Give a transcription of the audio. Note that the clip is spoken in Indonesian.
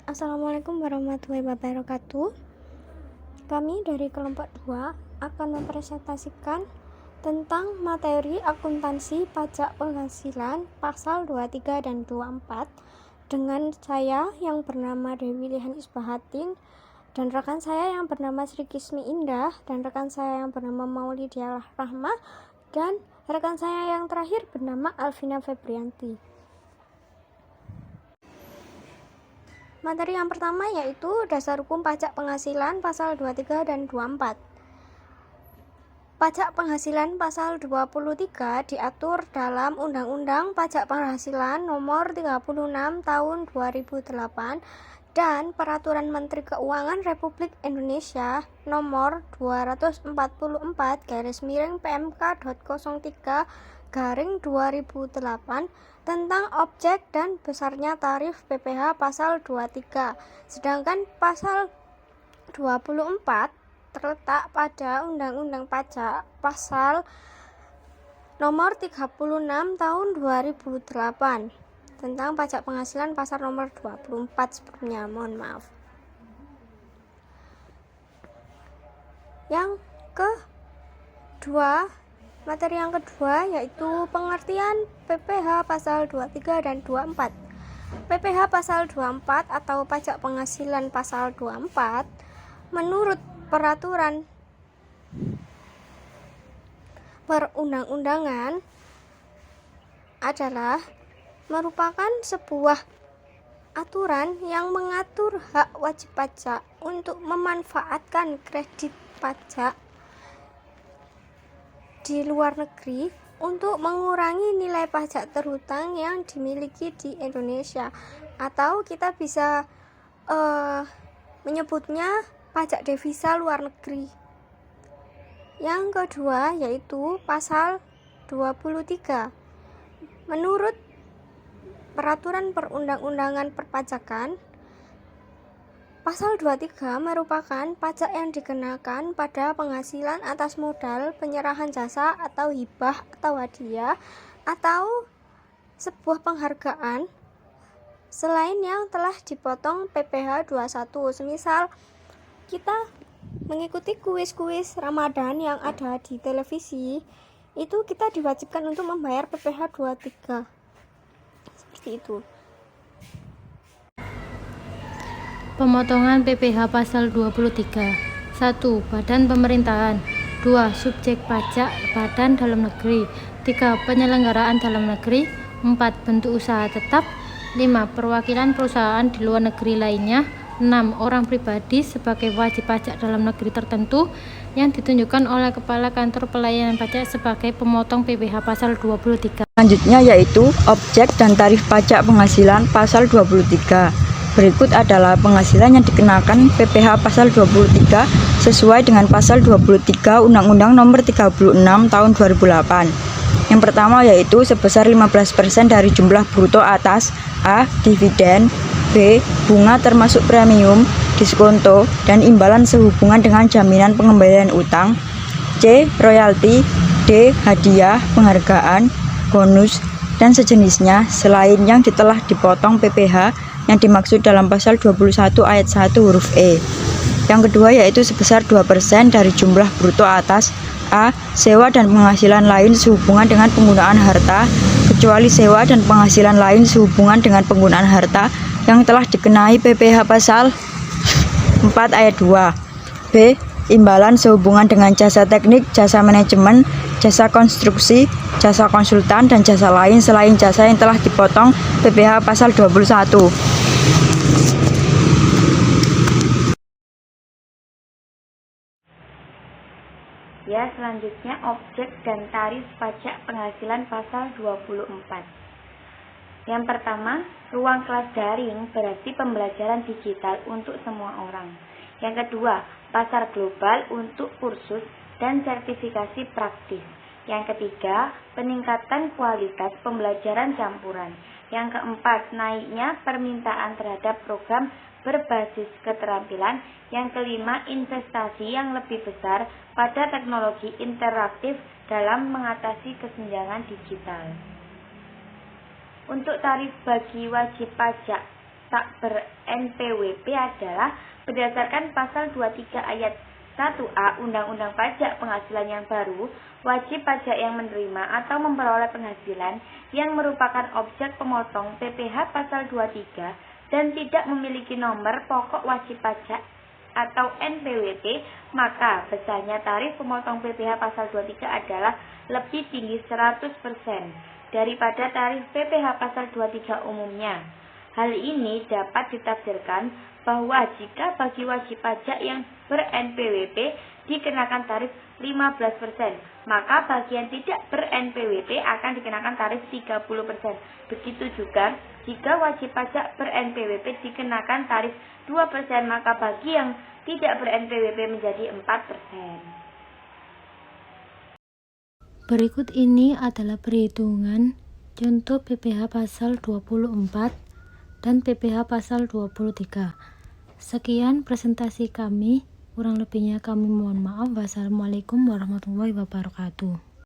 Assalamualaikum warahmatullahi wabarakatuh. Kami dari kelompok 2 akan mempresentasikan tentang materi akuntansi pajak penghasilan pasal 23 dan 24 dengan saya yang bernama Dewi Lihan Isbahatin dan rekan saya yang bernama Sri Kismi Indah dan rekan saya yang bernama Maulidia Rahma dan rekan saya yang terakhir bernama Alvina Febrianti. Materi yang pertama yaitu Dasar Hukum Pajak Penghasilan pasal 23 dan 24. Pajak penghasilan pasal 23 diatur dalam Undang-Undang Pajak Penghasilan Nomor 36 Tahun 2008 dan Peraturan Menteri Keuangan Republik Indonesia Nomor 244-PMK.03/2008 tentang objek dan besarnya tarif PPh pasal 23. Sedangkan pasal 24 terletak pada Undang-Undang Pajak pasal nomor 36 tahun 2008 tentang pajak penghasilan pasal nomor 24 sebelumnya. Mohon maaf. Materi yang kedua yaitu pengertian PPh pasal 23 dan 24. PPh pasal 24 atau pajak penghasilan pasal 24 menurut peraturan perundang-undangan adalah merupakan sebuah aturan yang mengatur hak wajib pajak untuk memanfaatkan kredit pajak di luar negeri untuk mengurangi nilai pajak terhutang yang dimiliki di Indonesia, atau kita bisa menyebutnya pajak devisa luar negeri. Yang kedua yaitu pasal 23. Menurut peraturan perundang-undangan perpajakan, pasal 23 merupakan pajak yang dikenakan pada penghasilan atas modal penyerahan jasa atau hibah atau hadiah atau sebuah penghargaan selain yang telah dipotong PPh 21. Semisal kita mengikuti kuis-kuis Ramadan yang ada di televisi, itu kita diwajibkan untuk membayar PPh 23. Seperti itu. Pemotongan PPh pasal 23. 1. Badan pemerintahan. 2. Subjek pajak badan dalam negeri. 3. Penyelenggaraan dalam negeri. 4. Bentuk usaha tetap. 5. Perwakilan perusahaan di luar negeri lainnya. 6. Orang pribadi sebagai wajib pajak dalam negeri tertentu yang ditunjukkan oleh Kepala Kantor Pelayanan Pajak sebagai pemotong PPh pasal 23. Selanjutnya yaitu objek dan tarif pajak penghasilan pasal 23. Berikut adalah penghasilan yang dikenakan PPh pasal 23 sesuai dengan pasal 23 Undang-Undang Nomor 36 Tahun 2008. Yang pertama yaitu sebesar 15% dari jumlah bruto atas: A. Dividen, B. Bunga termasuk premium, diskonto, dan imbalan sehubungan dengan jaminan pengembalian utang, C. Royalti, D. Hadiah, penghargaan, bonus, dan sejenisnya selain yang telah dipotong PPh yang dimaksud dalam pasal 21 ayat 1 huruf E. Yang kedua yaitu sebesar 2% dari jumlah bruto atas: A. Sewa dan penghasilan lain sehubungan dengan penggunaan harta, kecuali sewa dan penghasilan lain sehubungan dengan penggunaan harta yang telah dikenai PPh pasal 4 ayat 2. B. Imbalan sehubungan dengan jasa teknik, jasa manajemen, jasa konstruksi, jasa konsultan, dan jasa lain selain jasa yang telah dipotong PPh pasal 21. Ya, selanjutnya objek dan tarif pajak penghasilan pasal 24. Yang pertama, ruang kelas daring berarti pembelajaran digital untuk semua orang. Yang kedua, pasar global untuk kursus dan sertifikasi praktis. Yang ketiga, peningkatan kualitas pembelajaran campuran. Yang keempat, naiknya permintaan terhadap program berbasis keterampilan. Yang kelima, investasi yang lebih besar pada teknologi interaktif dalam mengatasi kesenjangan digital. Untuk tarif bagi wajib pajak tak ber-NPWP adalah berdasarkan pasal 23 ayat 1A Undang-Undang Pajak Penghasilan yang baru, wajib pajak yang menerima atau memperoleh penghasilan yang merupakan objek pemotong PPh pasal 23 dan tidak memiliki nomor pokok wajib pajak atau NPWP, maka besarnya tarif pemotong PPh pasal 23 adalah lebih tinggi 100% daripada tarif PPh pasal 23 umumnya. Hal ini dapat ditafsirkan bahwa jika bagi wajib pajak yang ber-NPWP dikenakan tarif 15%, maka bagi yang tidak ber-NPWP akan dikenakan tarif 30%. Begitu juga jika wajib pajak ber-NPWP dikenakan tarif 2%, maka bagi yang tidak ber-NPWP menjadi 4%. Berikut ini adalah perhitungan contoh PPh pasal 24 dan PPh pasal 23. Sekian presentasi kami, kurang lebihnya kami mohon maaf. Wassalamualaikum warahmatullahi wabarakatuh.